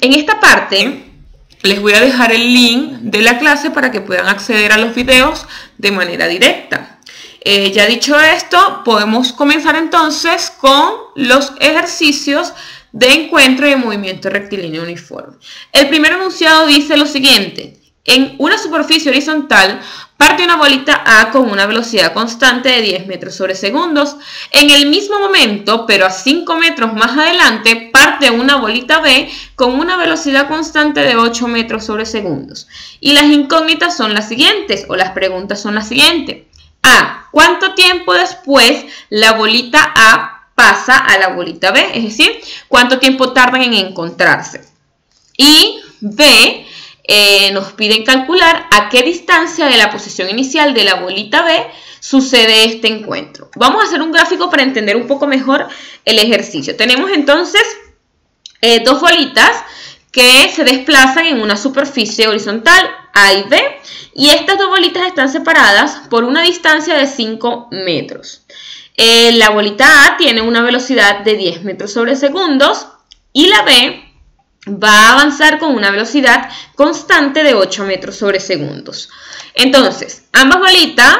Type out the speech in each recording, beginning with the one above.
En esta parte les voy a dejar el link de la clase para que puedan acceder a los videos de manera directa. Ya dicho esto, podemos comenzar entonces con los ejercicios de encuentro y de movimiento rectilíneo uniforme. El primer enunciado dice lo siguiente: en una superficie horizontal parte una bolita A con una velocidad constante de 10 metros sobre segundos. En el mismo momento, pero a 5 metros más adelante, parte una bolita B con una velocidad constante de 8 metros sobre segundos. Y las incógnitas son las siguientes, o las preguntas son las siguientes. A. ¿Cuánto tiempo después la bolita A pasa a la bolita B? Es decir, ¿cuánto tiempo tardan en encontrarse? Y B. Nos piden calcular a qué distancia de la posición inicial de la bolita B sucede este encuentro. Vamos a hacer un gráfico para entender un poco mejor el ejercicio. Tenemos entonces dos bolitas que se desplazan en una superficie horizontal A y B, y estas dos bolitas están separadas por una distancia de 5 metros. La bolita A tiene una velocidad de 10 metros sobre segundos y la B va a avanzar con una velocidad constante de 8 metros sobre segundos. Entonces, ambas bolitas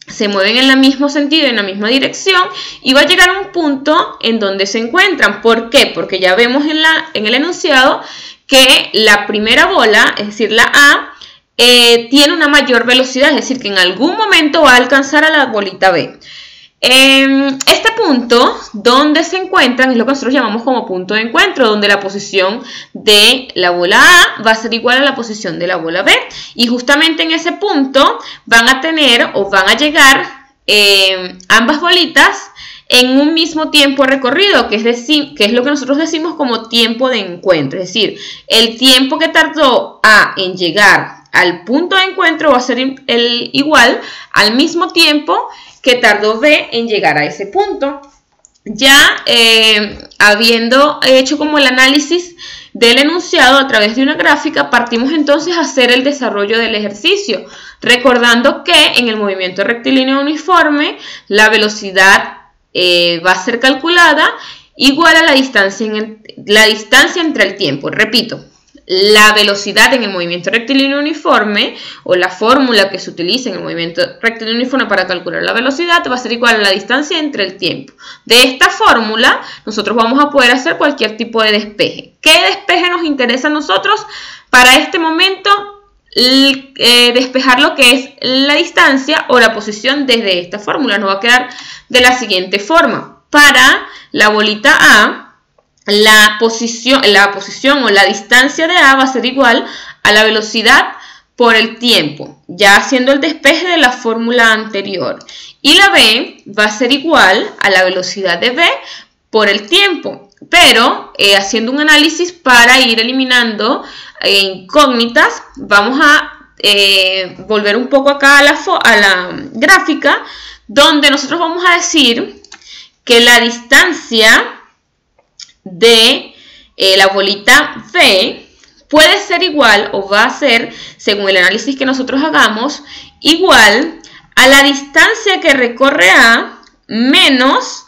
se mueven en el mismo sentido, en la misma dirección, y va a llegar a un punto en donde se encuentran. ¿Por qué? Porque ya vemos en el enunciado que la primera bola, es decir, la A, tiene una mayor velocidad, es decir, que en algún momento va a alcanzar a la bolita B. Este punto donde se encuentran es lo que nosotros llamamos como punto de encuentro, donde la posición de la bola A va a ser igual a la posición de la bola B, y justamente en ese punto van a tener o van a llegar ambas bolitas en un mismo tiempo recorrido, que es lo que nosotros decimos como tiempo de encuentro. Es decir, el tiempo que tardó A en llegar al punto de encuentro va a ser igual al mismo tiempo que tardó B en llegar a ese punto. Ya habiendo hecho como el análisis del enunciado a través de una gráfica, partimos entonces a hacer el desarrollo del ejercicio, recordando que en el movimiento rectilíneo uniforme la velocidad va a ser calculada igual a la distancia entre el tiempo. Repito, la velocidad en el movimiento rectilíneo uniforme, o la fórmula que se utiliza en el movimiento rectilíneo uniforme para calcular la velocidad, va a ser igual a la distancia entre el tiempo. De esta fórmula nosotros vamos a poder hacer cualquier tipo de despeje. ¿Qué despeje nos interesa a nosotros? Para este momento, despejar lo que es la distancia o la posición desde esta fórmula. Nos va a quedar de la siguiente forma. Para la bolita A, la posición o la distancia de A va a ser igual a la velocidad por el tiempo, ya haciendo el despeje de la fórmula anterior. Y la B va a ser igual a la velocidad de B por el tiempo, pero haciendo un análisis para ir eliminando incógnitas, vamos a volver un poco acá a la gráfica, donde nosotros vamos a decir que la distancia de la bolita B puede ser igual, o va a ser, según el análisis que nosotros hagamos, igual a la distancia que recorre A menos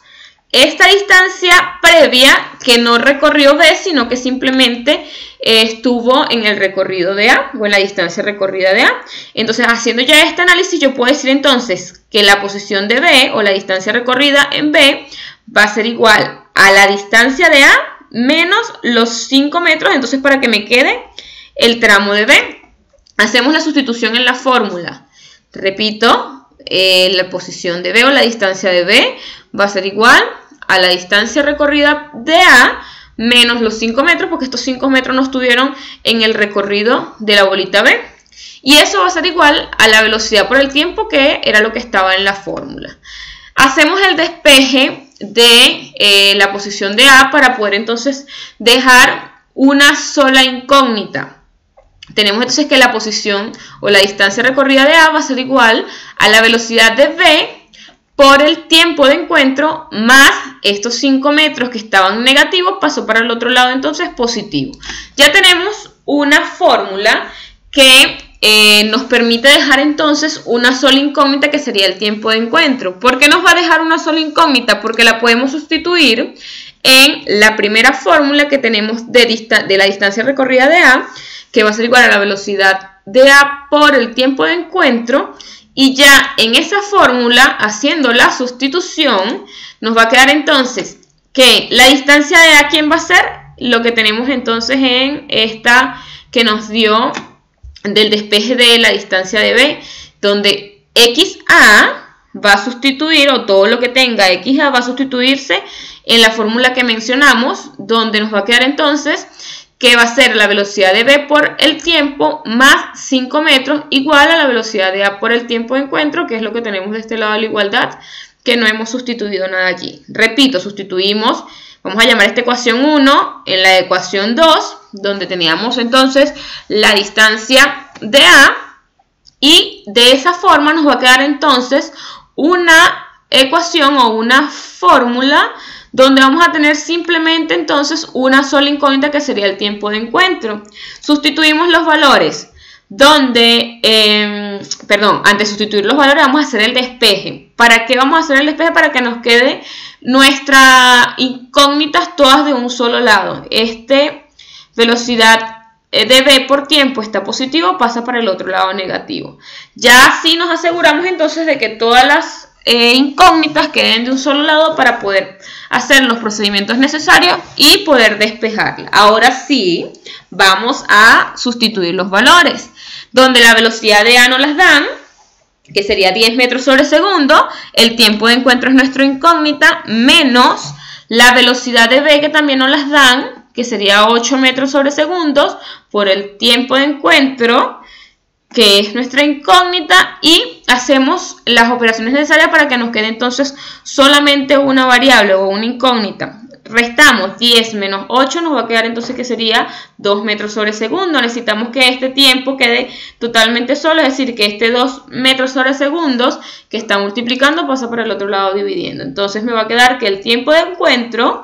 esta distancia previa que no recorrió B, sino que simplemente estuvo en el recorrido de A, o en la distancia recorrida de A. Entonces, haciendo ya este análisis, yo puedo decir entonces que la posición de B, o la distancia recorrida en B, va a ser igual a la distancia de A menos los 5 metros, entonces para que me quede el tramo de B. Hacemos la sustitución en la fórmula. Repito, la posición de B o la distancia de B va a ser igual a la distancia recorrida de A menos los 5 metros, porque estos 5 metros no estuvieron en el recorrido de la bolita B. Y eso va a ser igual a la velocidad por el tiempo, que era lo que estaba en la fórmula. Hacemos el despeje de la posición de A para poder entonces dejar una sola incógnita. Tenemos entonces que la posición o la distancia recorrida de A va a ser igual a la velocidad de B por el tiempo de encuentro más estos 5 metros que estaban negativos, pasó para el otro lado entonces positivo. Ya tenemos una fórmula que nos permite dejar entonces una sola incógnita, que sería el tiempo de encuentro. ¿Por qué nos va a dejar una sola incógnita? Porque la podemos sustituir en la primera fórmula que tenemos de la distancia recorrida de A, que va a ser igual a la velocidad de A por el tiempo de encuentro. Y ya en esa fórmula, haciendo la sustitución, nos va a quedar entonces que la distancia de A, ¿quién va a ser? Lo que tenemos entonces en esta que nos dio del despeje de la distancia de B, donde XA va a sustituir, o todo lo que tenga XA va a sustituirse en la fórmula que mencionamos, donde nos va a quedar entonces que va a ser la velocidad de B por el tiempo más 5 metros igual a la velocidad de A por el tiempo de encuentro, que es lo que tenemos de este lado de la igualdad, que no hemos sustituido nada allí. Repito, sustituimos, vamos a llamar esta ecuación 1 en la ecuación 2, donde teníamos entonces la distancia de A, y de esa forma nos va a quedar entonces una ecuación o una fórmula donde vamos a tener simplemente entonces una sola incógnita, que sería el tiempo de encuentro. Sustituimos los valores, donde, antes de sustituir los valores vamos a hacer el despeje. ¿Para qué vamos a hacer el despeje? Para que nos quede nuestras incógnitas todas de un solo lado. Velocidad de B por tiempo está positivo, pasa para el otro lado negativo. Ya así nos aseguramos entonces de que todas las incógnitas queden de un solo lado para poder hacer los procedimientos necesarios y poder despejarla. Ahora sí, vamos a sustituir los valores, donde la velocidad de A nos las dan, que sería 10 metros sobre segundo, el tiempo de encuentro es nuestra incógnita, menos la velocidad de B, que también nos las dan, que sería 8 metros sobre segundos, por el tiempo de encuentro, que es nuestra incógnita, y hacemos las operaciones necesarias para que nos quede entonces solamente una variable o una incógnita. Restamos 10 menos 8, nos va a quedar entonces que sería 2 metros sobre segundo. Necesitamos que este tiempo quede totalmente solo, es decir, que este 2 metros sobre segundos que está multiplicando pasa por el otro lado dividiendo. Entonces me va a quedar que el tiempo de encuentro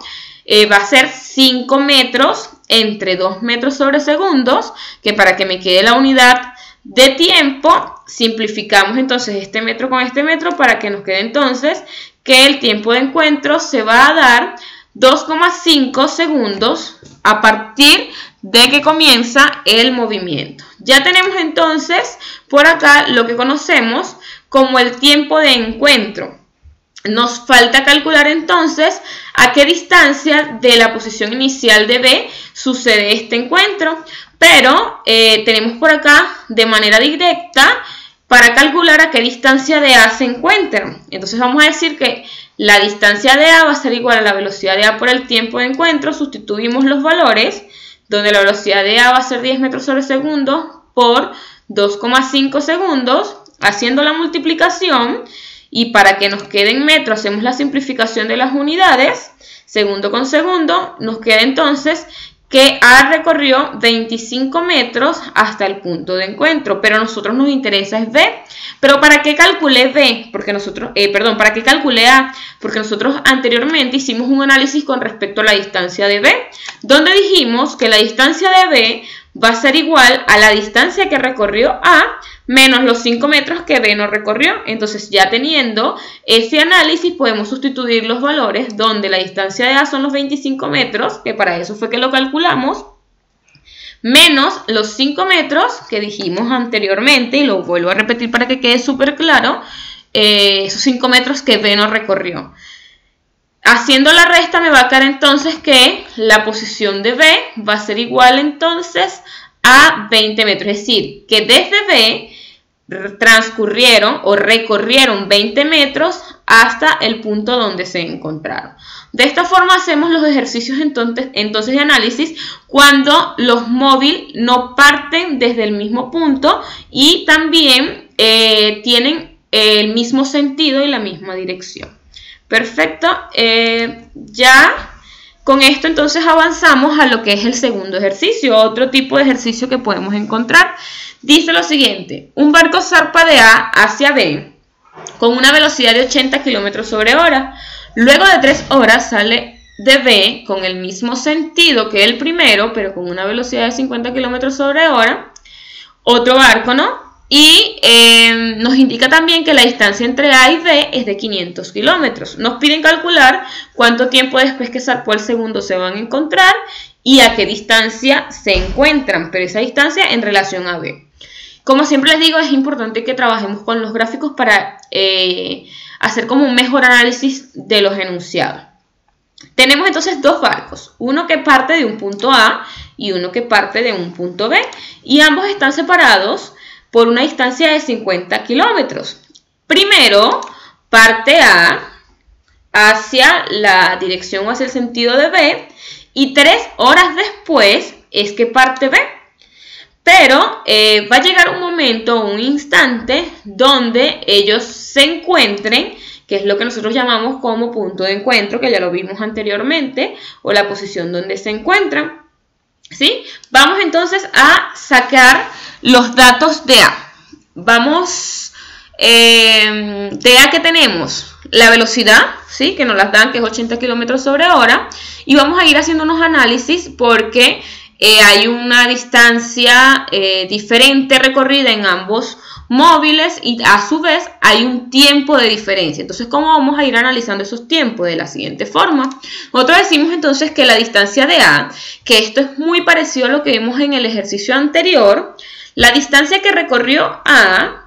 va a ser 5 metros entre 2 metros sobre segundos, que para que me quede la unidad de tiempo, simplificamos entonces este metro con este metro para que nos quede entonces que el tiempo de encuentro se va a dar 2,5 segundos a partir de que comienza el movimiento. Ya tenemos entonces por acá lo que conocemos como el tiempo de encuentro. Nos falta calcular entonces a qué distancia de la posición inicial de B sucede este encuentro. Pero tenemos por acá de manera directa para calcular a qué distancia de A se encuentran. Entonces vamos a decir que la distancia de A va a ser igual a la velocidad de A por el tiempo de encuentro. Sustituimos los valores, donde la velocidad de A va a ser 10 metros sobre segundo por 2,5 segundos, haciendo la multiplicación. Y para que nos quede en metros hacemos la simplificación de las unidades, segundo con segundo, nos queda entonces que A recorrió 25 metros hasta el punto de encuentro, pero a nosotros nos interesa es B. Pero ¿para qué calculé B? Porque nosotros, ¿para qué calculé A? Porque nosotros anteriormente hicimos un análisis con respecto a la distancia de B, donde dijimos que la distancia de B va a ser igual a la distancia que recorrió A menos los 5 metros que B no recorrió. Entonces, ya teniendo ese análisis, podemos sustituir los valores, donde la distancia de A son los 25 metros, que para eso fue que lo calculamos, menos los 5 metros que dijimos anteriormente, y lo vuelvo a repetir para que quede súper claro, esos 5 metros que B no recorrió. Haciendo la resta me va a quedar entonces que la posición de B va a ser igual entonces a 20 metros. Es decir, que desde B transcurrieron o recorrieron 20 metros hasta el punto donde se encontraron. De esta forma hacemos los ejercicios entonces de análisis cuando los móviles no parten desde el mismo punto y también tienen el mismo sentido y la misma dirección. Perfecto, ya con esto entonces avanzamos a lo que es el segundo ejercicio, otro tipo de ejercicio que podemos encontrar. Dice lo siguiente: un barco zarpa de A hacia B con una velocidad de 80 km sobre hora. Luego de 3 horas sale de B con el mismo sentido que el primero, pero con una velocidad de 50 km sobre hora. Otro barco, ¿no? Y nos indica también que la distancia entre A y B es de 500 kilómetros. Nos piden calcular cuánto tiempo después que zarpó el segundo se van a encontrar y a qué distancia se encuentran, pero esa distancia en relación a B. Como siempre les digo, es importante que trabajemos con los gráficos para hacer como un mejor análisis de los enunciados. Tenemos entonces dos barcos, uno que parte de un punto A y uno que parte de un punto B, y ambos están separados por una distancia de 50 kilómetros. Primero, parte A hacia la dirección o hacia el sentido de B, y 3 horas después es que parte B. Pero va a llegar un momento, un instante, donde ellos se encuentren, que es lo que nosotros llamamos como punto de encuentro, que ya lo vimos anteriormente, o la posición donde se encuentran. ¿Sí? Vamos entonces a sacar los datos de A. Vamos, de A que tenemos la velocidad, ¿sí? Que nos las dan, que es 80 km sobre hora, y vamos a ir haciendo unos análisis porque hay una distancia diferente recorrida en ambos móviles y a su vez hay un tiempo de diferencia. Entonces, ¿cómo vamos a ir analizando esos tiempos? De la siguiente forma. Nosotros decimos entonces que la distancia de A, que esto es muy parecido a lo que vimos en el ejercicio anterior, la distancia que recorrió A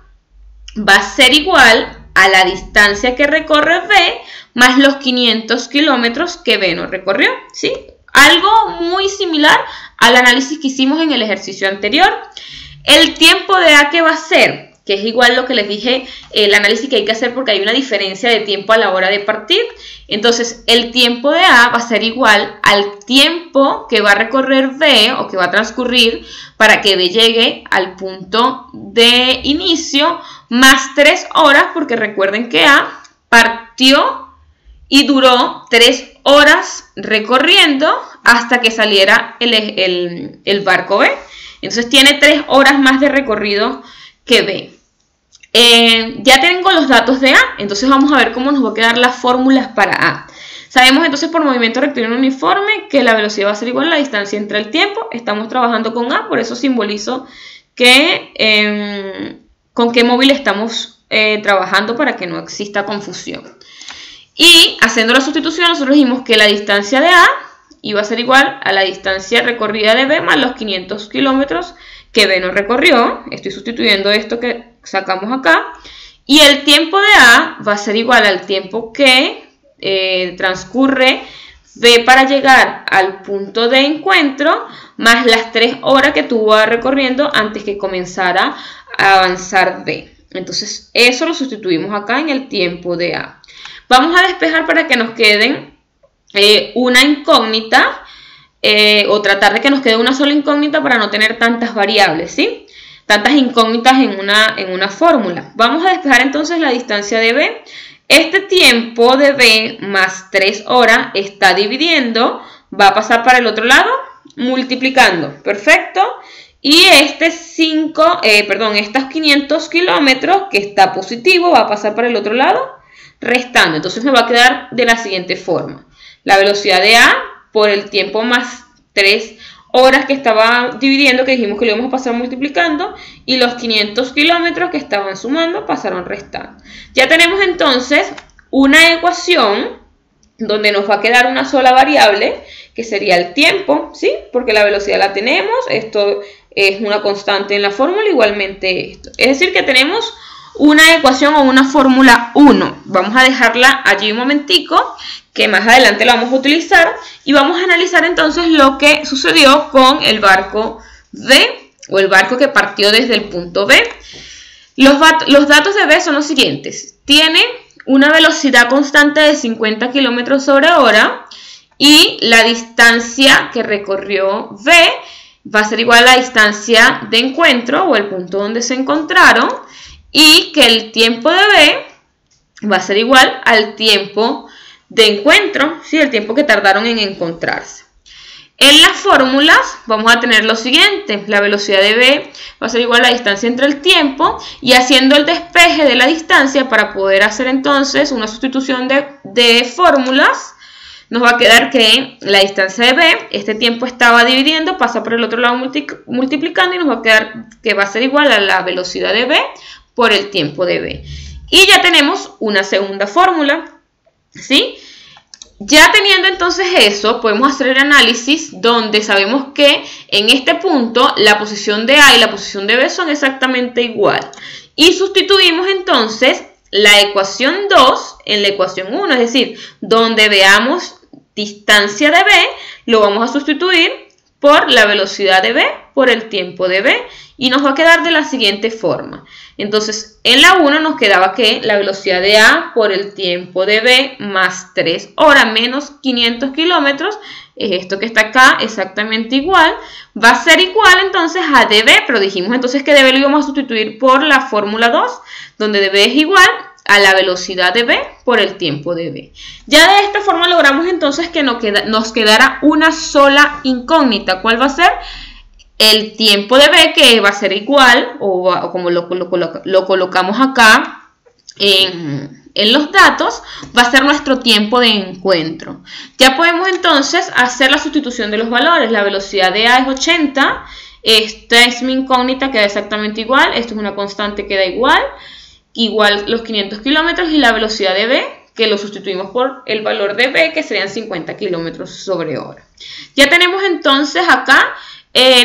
va a ser igual a la distancia que recorre B más los 500 kilómetros que B no recorrió, ¿sí? Algo muy similar al análisis que hicimos en el ejercicio anterior. El tiempo de A, ¿qué va a ser? Que es igual lo que les dije, el análisis que hay que hacer porque hay una diferencia de tiempo a la hora de partir. Entonces, el tiempo de A va a ser igual al tiempo que va a recorrer B o que va a transcurrir para que B llegue al punto de inicio, más 3 horas, porque recuerden que A partió y duró 3 horas recorriendo hasta que saliera el barco B. Entonces tiene 3 horas más de recorrido que B. Ya tengo los datos de A, entonces vamos a ver cómo nos va a quedar las fórmulas para A. Sabemos entonces por movimiento rectilíneo uniforme que la velocidad va a ser igual a la distancia entre el tiempo. Estamos trabajando con A, por eso simbolizo que, con qué móvil estamos trabajando para que no exista confusión. Y haciendo la sustitución nosotros dijimos que la distancia de A iba a ser igual a la distancia recorrida de B más los 500 kilómetros que B no recorrió. Estoy sustituyendo esto que sacamos acá. Y el tiempo de A va a ser igual al tiempo que transcurre B para llegar al punto de encuentro más las 3 horas que tuvo recorriendo antes que comenzara a avanzar B. Entonces eso lo sustituimos acá en el tiempo de A. Vamos a despejar para que nos queden una incógnita o tratar de que nos quede una sola incógnita para no tener tantas variables, ¿sí? Tantas incógnitas en una fórmula. Vamos a despejar entonces la distancia de B. Este tiempo de B más 3 horas está dividiendo, va a pasar para el otro lado, multiplicando. Perfecto. Y estos 500 kilómetros que está positivo va a pasar para el otro lado, restando. Entonces me va a quedar de la siguiente forma. La velocidad de A por el tiempo más 3 horas que estaba dividiendo, que dijimos que lo íbamos a pasar multiplicando, y los 500 kilómetros que estaban sumando pasaron restando. Ya tenemos entonces una ecuación donde nos va a quedar una sola variable, que sería el tiempo, ¿sí? Porque la velocidad la tenemos, esto es una constante en la fórmula, igualmente esto. Es decir, que tenemos una ecuación o una fórmula 1. Vamos a dejarla allí un momentico, que más adelante la vamos a utilizar, y vamos a analizar entonces lo que sucedió con el barco B, o el barco que partió desde el punto B. Los datos de B son los siguientes. Tiene una velocidad constante de 50 km sobre hora, y la distancia que recorrió B va a ser igual a la distancia de encuentro, o el punto donde se encontraron, y que el tiempo de B va a ser igual al tiempo de encuentro, ¿sí? El tiempo que tardaron en encontrarse. En las fórmulas vamos a tener lo siguiente: la velocidad de B va a ser igual a la distancia entre el tiempo, y haciendo el despeje de la distancia para poder hacer entonces una sustitución de fórmulas, nos va a quedar que la distancia de B, este tiempo estaba dividiendo, pasa por el otro lado multiplicando y nos va a quedar que va a ser igual a la velocidad de B por el tiempo de B. Y ya tenemos una segunda fórmula, ¿sí? Ya teniendo entonces eso, podemos hacer el análisis donde sabemos que en este punto la posición de A y la posición de B son exactamente igual. Y sustituimos entonces la ecuación 2 en la ecuación 1, es decir, donde veamos distancia de B, lo vamos a sustituir por la velocidad de B por el tiempo de B y nos va a quedar de la siguiente forma. Entonces, en la 1 nos quedaba que la velocidad de A por el tiempo de B más 3 horas menos 500 kilómetros, es esto que está acá exactamente igual, va a ser igual entonces a dB, pero dijimos entonces que dB lo íbamos a sustituir por la fórmula 2, donde dB es igual a la velocidad de B por el tiempo de B. Ya de esta forma logramos entonces que nos quedara una sola incógnita. ¿Cuál va a ser? El tiempo de B, que va a ser igual, o como lo colocamos acá en los datos, va a ser nuestro tiempo de encuentro. Ya podemos entonces hacer la sustitución de los valores. La velocidad de A es 80, esta es mi incógnita, queda exactamente igual, esto es una constante, queda igual los 500 kilómetros y la velocidad de B, que lo sustituimos por el valor de B, que serían 50 kilómetros sobre hora. Ya tenemos entonces acá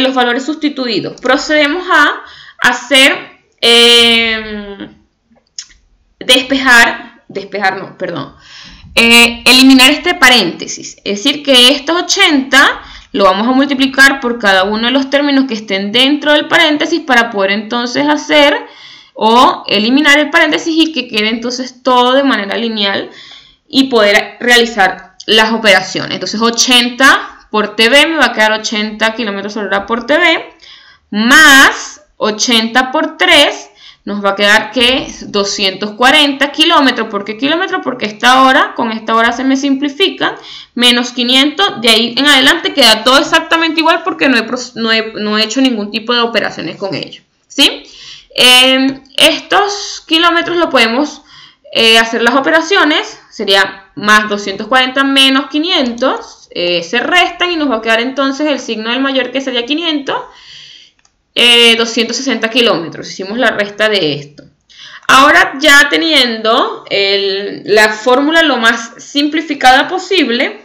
los valores sustituidos. Procedemos a hacer, eliminar este paréntesis. Es decir, que estos 80 lo vamos a multiplicar por cada uno de los términos que estén dentro del paréntesis para poder entonces hacer o eliminar el paréntesis y que quede entonces todo de manera lineal y poder realizar las operaciones. Entonces 80 por TV me va a quedar 80 km por hora por TV, más 80 por 3 nos va a quedar que 240 kilómetros. ¿Por qué kilómetros? Porque esta hora, con esta hora se me simplifica, menos 500, de ahí en adelante queda todo exactamente igual porque no he hecho ningún tipo de operaciones con ello, ¿sí? Estos kilómetros lo podemos hacer las operaciones, sería más 240 menos 500, se restan y nos va a quedar entonces el signo del mayor, que sería 500, 260 kilómetros. Hicimos la resta de esto. Ahora, ya teniendo la fórmula lo más simplificada posible,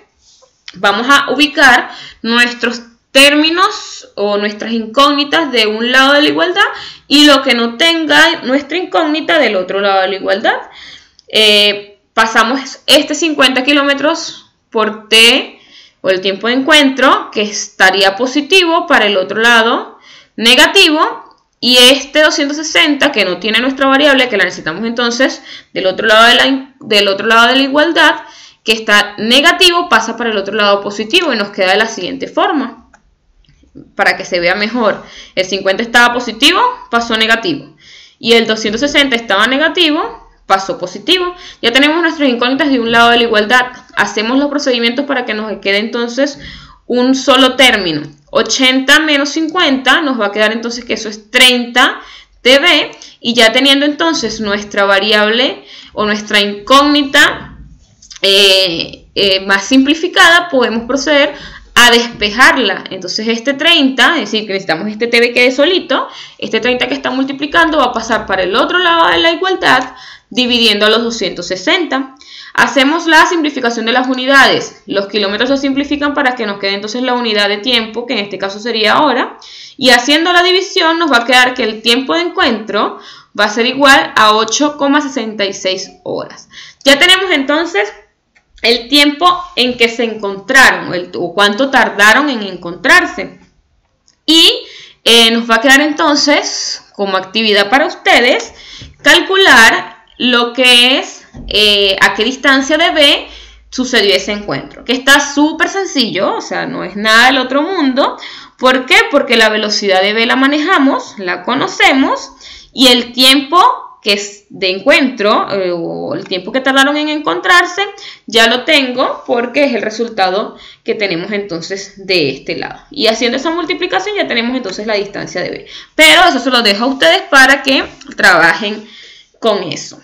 vamos a ubicar nuestros términos o nuestras incógnitas de un lado de la igualdad y lo que no tenga nuestra incógnita del otro lado de la igualdad. Pasamos este 50 kilómetros por T o el tiempo de encuentro, que estaría positivo, para el otro lado negativo, y este 260 que no tiene nuestra variable, que la necesitamos entonces del otro lado de la igualdad, que está negativo, pasa para el otro lado positivo y nos queda de la siguiente forma. Para que se vea mejor, el 50 estaba positivo, pasó negativo, y el 260 estaba negativo, pasó positivo. Ya tenemos nuestras incógnitas de un lado de la igualdad. Hacemos los procedimientos para que nos quede entonces un solo término. 80 menos 50 nos va a quedar entonces que eso es 30 dB, y ya teniendo entonces nuestra variable o nuestra incógnita más simplificada, podemos proceder a despejarla. Entonces este 30, es decir, que necesitamos este TB quede solito, este 30 que está multiplicando va a pasar para el otro lado de la igualdad, dividiendo a los 260. Hacemos la simplificación de las unidades. Los kilómetros se simplifican para que nos quede entonces la unidad de tiempo, que en este caso sería hora, y haciendo la división nos va a quedar que el tiempo de encuentro va a ser igual a 8,66 horas. Ya tenemos entonces el tiempo en que se encontraron, o cuánto tardaron en encontrarse. Y nos va a quedar entonces, como actividad para ustedes, calcular lo que es a qué distancia de B sucedió ese encuentro, que está súper sencillo, o sea, no es nada del otro mundo. ¿Por qué? Porque la velocidad de B la manejamos, la conocemos, y el tiempo que es de encuentro, o el tiempo que tardaron en encontrarse, ya lo tengo porque es el resultado que tenemos entonces de este lado. Y haciendo esa multiplicación ya tenemos entonces la distancia de B. Pero eso se lo dejo a ustedes para que trabajen con eso.